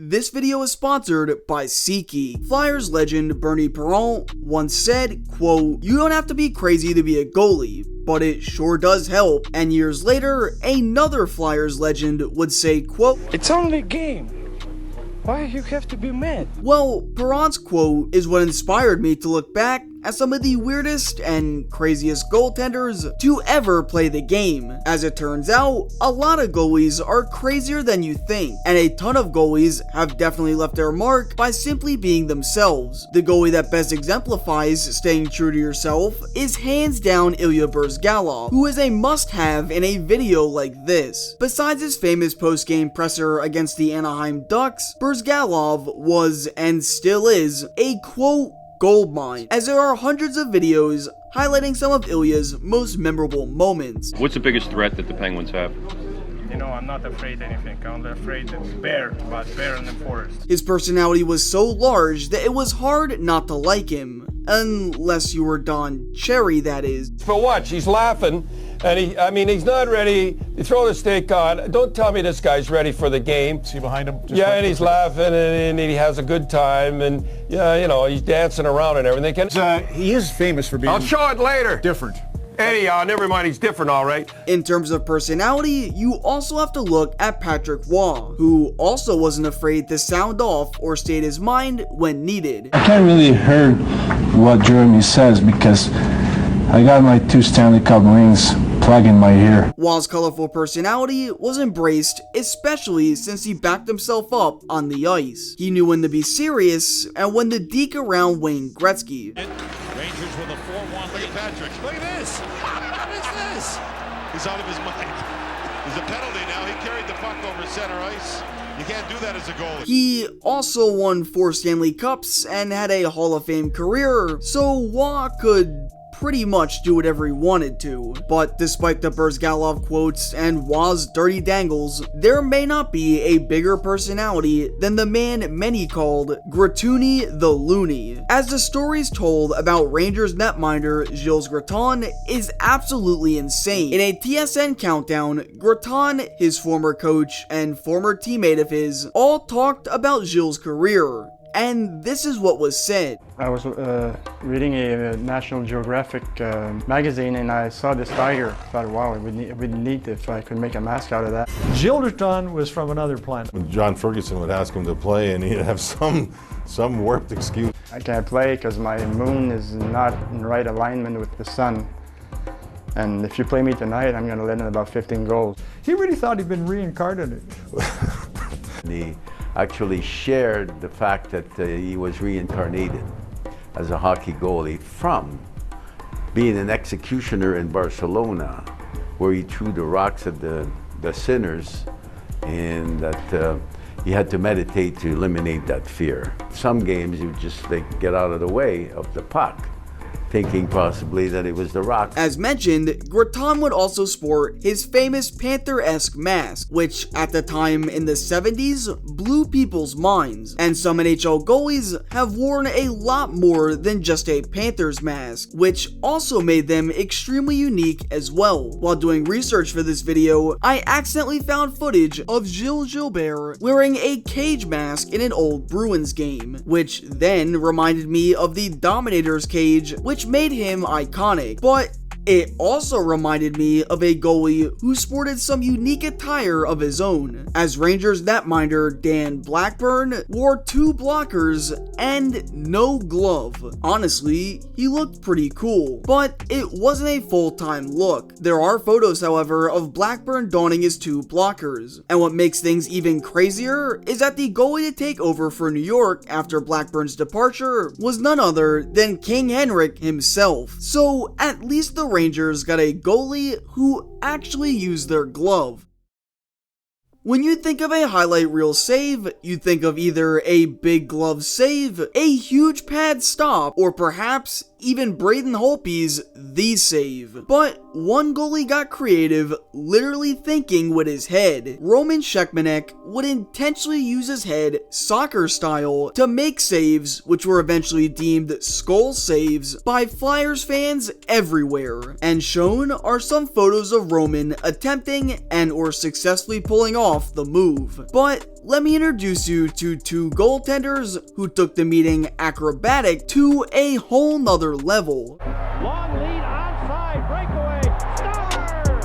this video is sponsored by SeaKey. Flyers legend Bernie Perron once said, quote, "You don't have to be crazy to be a goalie, but it sure does help." And years later, another Flyers legend would say, quote, "It's only a game. Why you have to be mad?" Well, Perron's quote is what inspired me to look back at some of the weirdest and craziest goaltenders to ever play the game. As it turns out, a lot of goalies are crazier than you think, and a ton of goalies have definitely left their mark by simply being themselves. The goalie that best exemplifies staying true to yourself is hands down Ilya Bryzgalov, who is a must-have in a video like this. Besides his famous post-game presser against the Anaheim Ducks, Bryzgalov was, and still is, a quote, goldmine, as there are hundreds of videos highlighting some of Ilya's most memorable moments. What's the biggest threat that the Penguins have? You know, I'm not afraid of anything. I'm afraid of bear, but bear in the forest. His personality was so large that it was hard not to like him. Unless you were Don Cherry, that is. But watch, he's laughing, and he's not ready. You throw the stick on. Don't tell me this guy's ready for the game. See behind him? Yeah, and he's laughing, and he has a good time, and yeah, you know, he's dancing around and everything. He is famous for being I'll show it later. different. Anyhow, never mind, he's different, all right. In terms of personality, you also have to look at Patrick Waugh, who also wasn't afraid to sound off or state his mind when needed. I can't really hear what Jeremy says because I got my 2 Stanley Cup rings plugged in my ear. Waugh's colorful personality was embraced, especially since he backed himself up on the ice. He knew when to be serious and when to deke around Wayne Gretzky. Rangers with a 4-1. Look at Patrick. Look at this. What is this? He's out of his mind. There's a penalty now. He carried the puck over center ice. You can't do that as a goalie. He also won 4 Stanley Cups and had a Hall of Fame career, so Waugh could pretty much do whatever he wanted to. But despite the Bryzgalov quotes and Waugh's dirty dangles, there may not be a bigger personality than the man many called Grattuni the Loony. As the stories told about Rangers netminder Gilles Gratton is absolutely insane. In a TSN countdown, Gratton, his former coach, and former teammate of his all talked about Gilles' career. And this is what was said. I was reading a National Geographic magazine and I saw this tiger. I thought, wow, it would be neat if I could make a mask out of that. Gilles Gratton was from another planet. John Ferguson would ask him to play and he'd have some warped excuse. I can't play because my moon is not in right alignment with the sun. And if you play me tonight, I'm going to let in about 15 goals. He really thought he'd been reincarnated. He actually shared the fact that he was reincarnated as a hockey goalie from being an executioner in Barcelona, where he threw the rocks at the sinners, and that he had to meditate to eliminate that fear. Some games you would just get out of the way of the puck, thinking possibly that it was the rock. As mentioned, Gratton would also sport his famous Panther-esque mask, which at the time in the 70s blew people's minds, and some NHL goalies have worn a lot more than just a Panthers mask, which also made them extremely unique as well. While doing research for this video, I accidentally found footage of Gilles Gilbert wearing a cage mask in an old Bruins game, which then reminded me of the Dominator's cage, which made him iconic, but it also reminded me of a goalie who sported some unique attire of his own, as Rangers netminder Dan Blackburn wore 2 blockers and no glove. Honestly, he looked pretty cool, but it wasn't a full-time look. There are photos, however, of Blackburn donning his 2 blockers, and what makes things even crazier is that the goalie to take over for New York after Blackburn's departure was none other than King Henrik himself. So at least the Rangers got a goalie who actually used their glove. When you think of a highlight reel save, you think of either a big glove save, a huge pad stop, or perhaps even Braden Holtby's The Save. But one goalie got creative, literally thinking with his head. Roman Shekmanek would intentionally use his head, soccer style, to make saves, which were eventually deemed skull saves by Flyers fans everywhere. And shown are some photos of Roman attempting and or successfully pulling off the move. But let me introduce you to two goaltenders who took the meeting Acrobatic to a whole nother level. Long lead onside, breakaway, Stopper!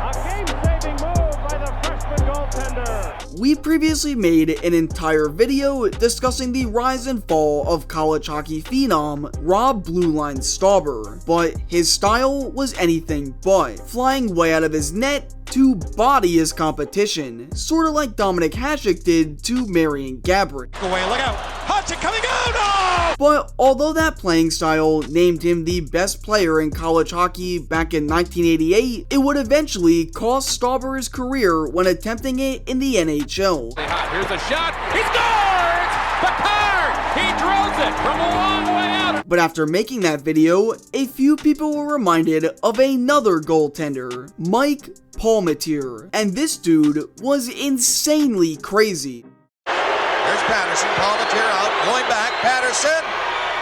A game-saving move by the freshman goaltender. We previously made an entire video discussing the rise and fall of college hockey phenom Rob Blue Line Stauber, but his style was anything but, flying way out of his net to body his competition, sorta like Dominik Hasek did to Marian Gaborik. Away, look out! Hasek coming out! Oh! But although that playing style named him the best player in college hockey back in 1988, it would eventually cost Stauber his career when attempting it in the NHL. Here's a shot, he scores! Bakar! He draws it from a long way out! But after making that video, a few people were reminded of another goaltender, Mike Palmateer, and this dude was insanely crazy. Here's Patterson, Palmateer out, going back, Patterson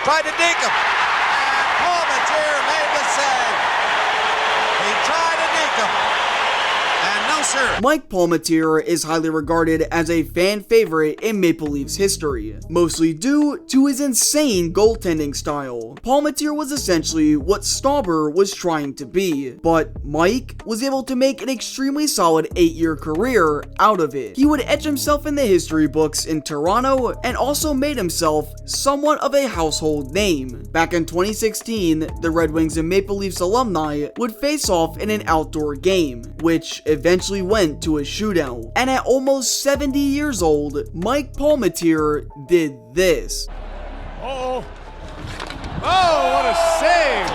tried to dink him, and Palmateer made the save. He tried to dink him, and no sir. Mike Palmateer is highly regarded as a fan favorite in Maple Leafs history, mostly due to his insane goaltending style. Palmateer was essentially what Stauber was trying to be, but Mike was able to make an extremely solid 8-year career out of it. He would etch himself in the history books in Toronto and also made himself somewhat of a household name. Back in 2016, the Red Wings and Maple Leafs alumni would face off in an outdoor game, which eventually went to a shootout. And at almost 70 years old, Mike Palmateer did this. Oh, what a save!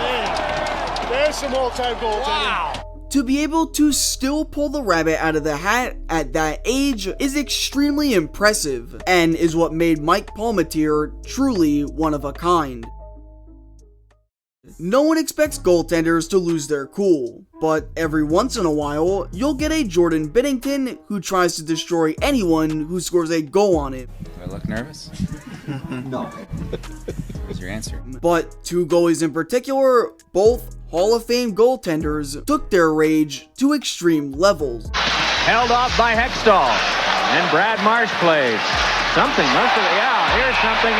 There's some all-time goaltending. Wow! To be able to still pull the rabbit out of the hat at that age is extremely impressive, and is what made Mike Palmateer truly one of a kind. No one expects goaltenders to lose their cool, but every once in a while, you'll get a Jordan Binnington who tries to destroy anyone who scores a goal on it. Do I look nervous? No. What's your answer? But two goalies in particular, both Hall of Fame goaltenders, took their rage to extreme levels. Held off by Hextall, and Brad Marsh plays. Something, here's something.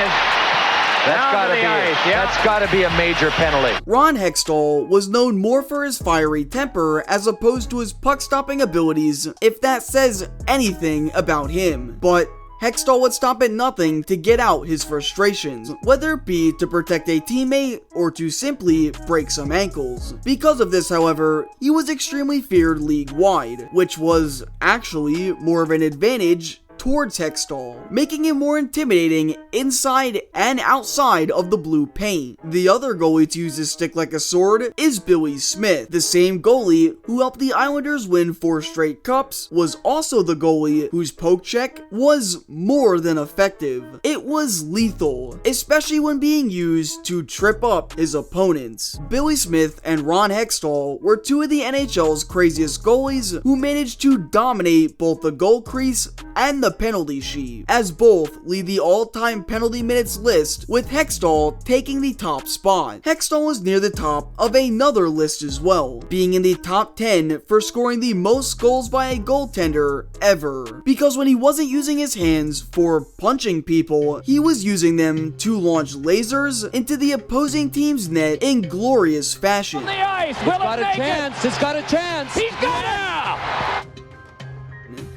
That's gotta be a major penalty. Ron Hextall was known more for his fiery temper as opposed to his puck-stopping abilities, if that says anything about him. But Hextall would stop at nothing to get out his frustrations, whether it be to protect a teammate or to simply break some ankles. Because of this, however, he was extremely feared league-wide, which was actually more of an advantage towards Hextall, making him more intimidating inside and outside of the blue paint. The other goalie to use his stick like a sword is Billy Smith. The same goalie who helped the Islanders win 4 straight cups was also the goalie whose poke check was more than effective. It was lethal, especially when being used to trip up his opponents. Billy Smith and Ron Hextall were two of the NHL's craziest goalies who managed to dominate both the goal crease and the penalty sheet, as both lead the all-time penalty minutes list, with Hextall taking the top spot. Hextall was near the top of another list as well, being in the top 10 for scoring the most goals by a goaltender ever, because when he wasn't using his hands for punching people, he was using them to launch lasers into the opposing team's net in glorious fashion. On the ice, He's got a chance, he's got a chance! He's got it!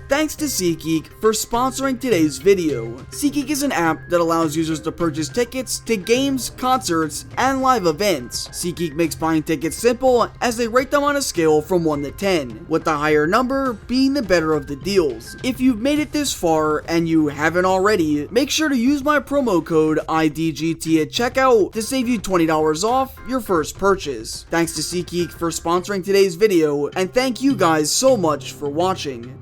Thanks to SeatGeek for sponsoring today's video. SeatGeek is an app that allows users to purchase tickets to games, concerts, and live events. SeatGeek makes buying tickets simple as they rate them on a scale from 1 to 10, with the higher number being the better of the deals. If you've made it this far and you haven't already, make sure to use my promo code IDGT at checkout to save you $20 off your first purchase. Thanks to SeatGeek for sponsoring today's video, and thank you guys so much for watching.